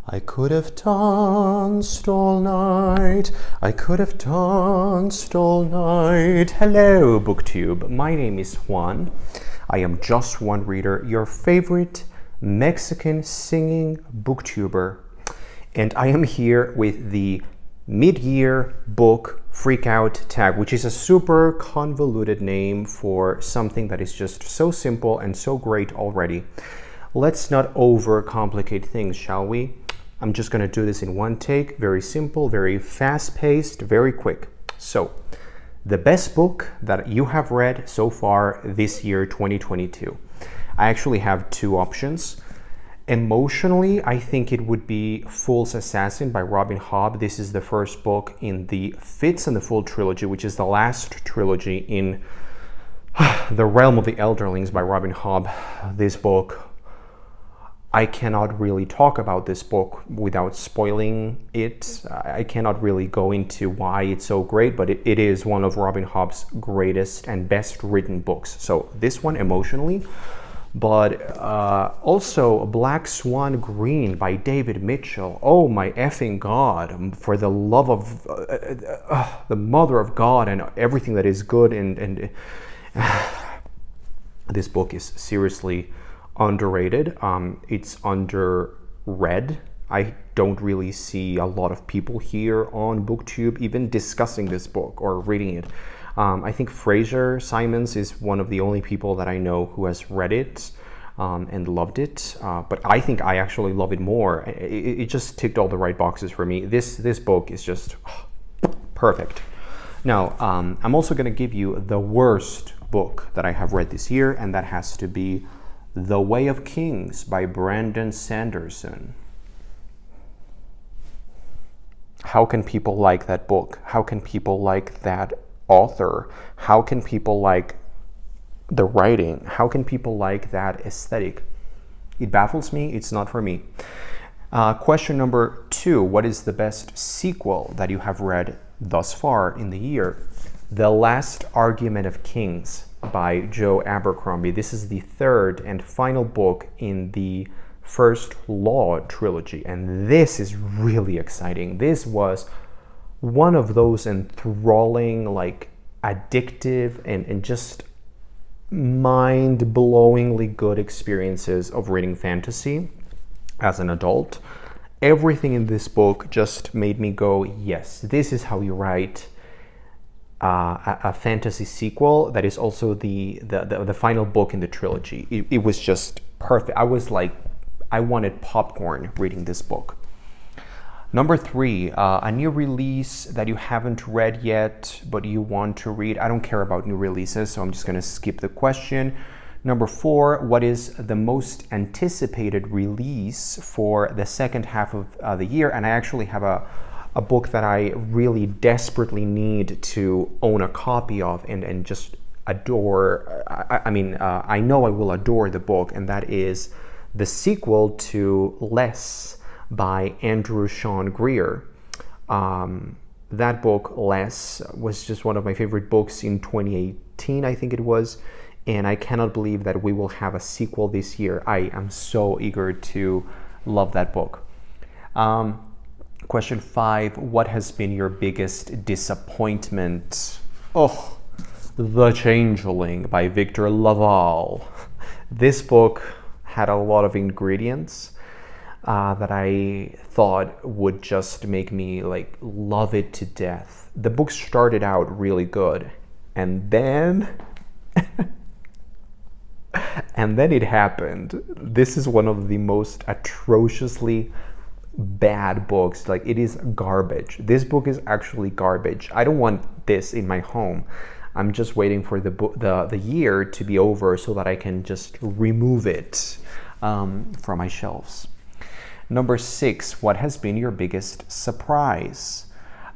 I could have danced all night. I could have danced all night. Hello, BookTube. My name is Juan. I am just one reader, your favorite Mexican singing booktuber. And I am here with the mid-year book Freakout tag, which is a super convoluted name for something that is just so simple and so great already. Let's not overcomplicate things, shall we? I'm just going to do this in one take, very simple, very fast-paced, very quick. So, the best book that you have read so far this year, 2022. I actually have two options. Emotionally, I think it would be Fool's Assassin by Robin Hobb. This is the first book in the Fits and the Fool trilogy, which is the last trilogy in The Realm of the Elderlings by Robin Hobb. This book, I cannot really talk about this book without spoiling it. I cannot really go into why it's so great, but it is one of Robin Hobb's greatest and best written books. So this one emotionally, but also Black Swan Green by David Mitchell. Oh my effing God, for the love of the mother of God and everything that is good. And this book is seriously underrated. It's underread. I don't really see a lot of people here on BookTube even discussing this book or reading it. I think Fraser Simons is one of the only people that I know who has read it and loved it. But I think I actually love it more. It just ticked all the right boxes for me. This book is just perfect. Now, I'm also going to give you the worst book that I have read this year, and that has to be The Way of Kings by Brandon Sanderson. How can people like that book? How can people like that author? How can people like the writing? How can people like that aesthetic? It baffles me. It's not for me. Question number 2. What is the best sequel that you have read thus far in the year? The Last Argument of Kings by Joe Abercrombie. This is the third and final book in the First Law trilogy, and this is really exciting. This was one of those enthralling, like addictive and just mind-blowingly good experiences of reading fantasy as an adult. Everything in this book just made me go, yes, this is how you write a fantasy sequel that is also the final book in the trilogy. It was just perfect. I was like, I wanted popcorn reading this book. Number 3, a new release that you haven't read yet, but you want to read. I don't care about new releases, so I'm just going to skip the question. Number 4, what is the most anticipated release for the second half of the year? And I actually have a book that I really desperately need to own a copy of and just adore. I know I will adore the book, and that is the sequel to Less by Andrew Sean Greer. That book, Less, was just one of my favorite books in 2018, I think it was, and I cannot believe that we will have a sequel this year. I am so eager to love that book. Question 5, what has been your biggest disappointment? Oh, The Changeling by Victor Laval. This book had a lot of ingredients that I thought would just make me like love it to death. The book started out really good, and then it happened. This is one of the most atrociously bad books. Like, it is garbage. This book is actually garbage. I don't want this in my home. I'm just waiting for the year to be over so that I can just remove it from my shelves. Number 6, what has been your biggest surprise?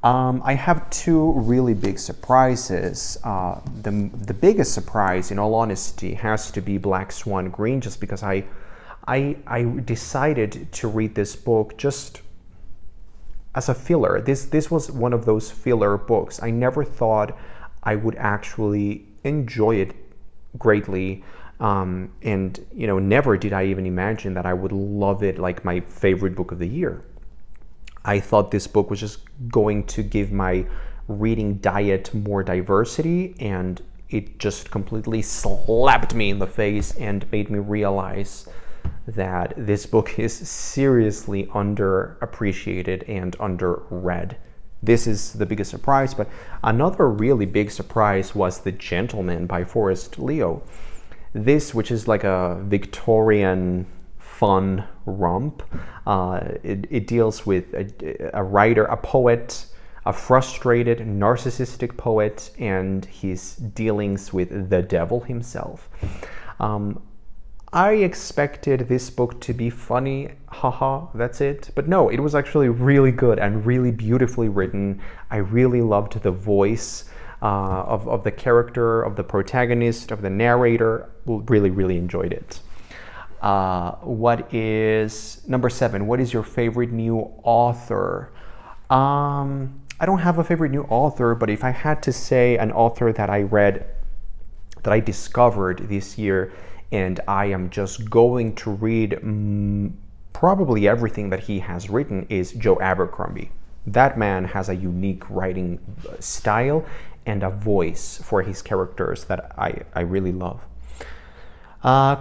I have 2 really big surprises. The biggest surprise, in all honesty, has to be Black Swan Green, just because I decided to read this book just as a filler. This was one of those filler books. I never thought I would actually enjoy it greatly. And never did I even imagine that I would love it like my favorite book of the year. I thought this book was just going to give my reading diet more diversity, and it just completely slapped me in the face and made me realize that this book is seriously underappreciated and underread. This is the biggest surprise, but another really big surprise was The Gentleman by Forrest Leo. This, which is like a Victorian fun romp, it deals with a writer, a poet, a frustrated, narcissistic poet, and his dealings with the devil himself. I expected this book to be funny, haha, that's it. But no, it was actually really good and really beautifully written. I really loved the voice of the character, of the protagonist, of the narrator. Really, really enjoyed it. What is number 7? What is your favorite new author? I don't have a favorite new author, but if I had to say an author that I read, that I discovered this year, and I am just going to read probably everything that he has written, is Joe Abercrombie. That man has a unique writing style and a voice for his characters that I really love.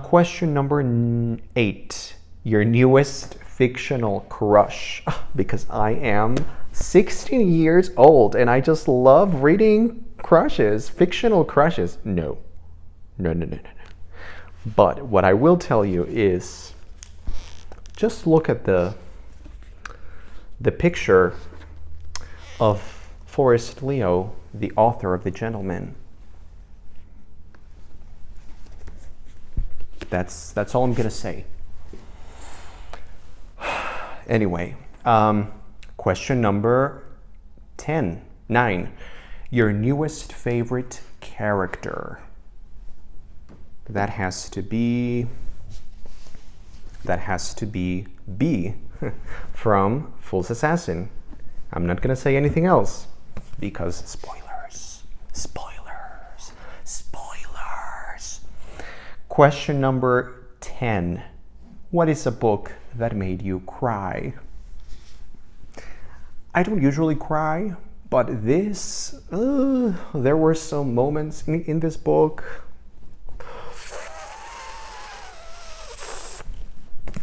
Question number 8. Your newest fictional crush. Because I am 16 years old and I just love reading crushes, fictional crushes. No. But what I will tell you is, just look at the picture of Forrest Leo, the author of The Gentleman. That's all I'm gonna say. Anyway, question number 9. Your newest favorite character. That has to be B from Fool's Assassin. I'm not gonna say anything else because spoilers. Question number 10. What is a book that made you cry? I don't usually cry, but this, there were some moments in this book.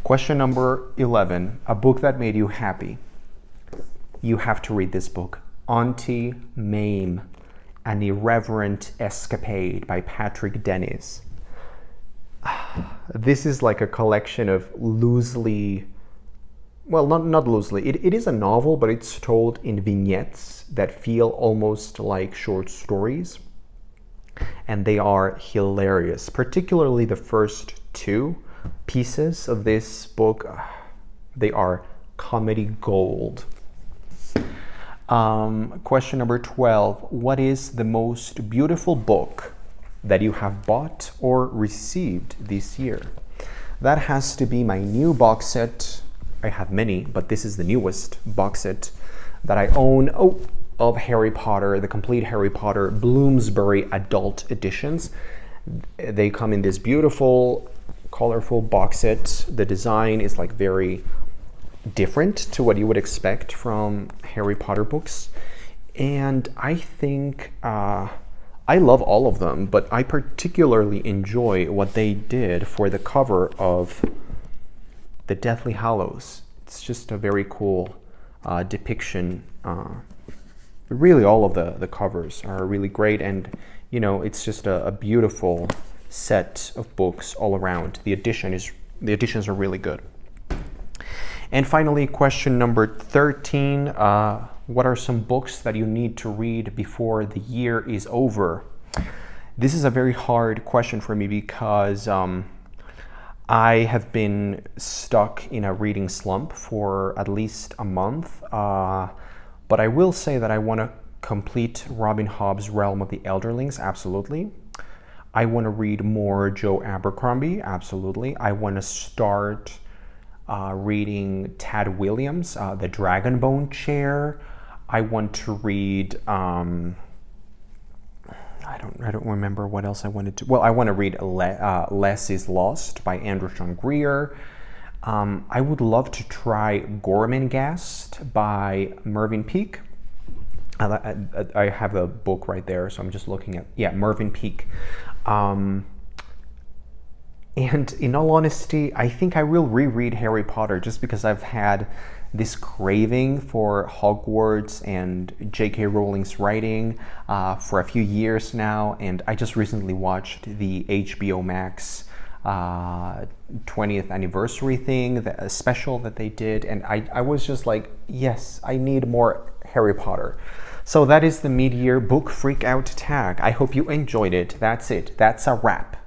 Question number 11. A book that made you happy. You have to read this book. Auntie Mame, An Irreverent Escapade by Patrick Dennis. This is like a collection of loosely, well, not loosely. It is a novel, but it's told in vignettes that feel almost like short stories. And they are hilarious, particularly the first 2 pieces of this book. They are comedy gold. Question number 12. What is the most beautiful book that you have bought or received this year? That has to be my new box set. I have many, but this is the newest box set that I own of Harry Potter, the complete Harry Potter Bloomsbury adult editions. They come in this beautiful, colorful box set. The design is like very different to what you would expect from Harry Potter books. And I think I love all of them, but I particularly enjoy what they did for the cover of the Deathly Hallows. It's just a very cool depiction. Really, all of the covers are really great, and it's just a beautiful set of books all around. The editions are really good. And finally, question number 13. What are some books that you need to read before the year is over? This is a very hard question for me because I have been stuck in a reading slump for at least a month. But I will say that I want to complete Robin Hobb's Realm of the Elderlings, absolutely. I want to read more Joe Abercrombie, absolutely. I want to start reading Tad Williams, The Dragonbone Chair. I want to read, I don't remember what else I wanted to. Well, I want to read Less is Lost by Andrew Sean Greer. I would love to try Gormenghast by Mervyn Peake. I have the book right there, so I'm just looking at, Mervyn Peake. And in all honesty, I think I will reread Harry Potter just because I've had this craving for Hogwarts and J.K. Rowling's writing for a few years now, and I just recently watched the HBO Max 20th anniversary thing, the special that they did, and I was just like, yes, I need more Harry Potter. So that is the mid-year book freak out tag. I hope you enjoyed it. That's it. That's a wrap.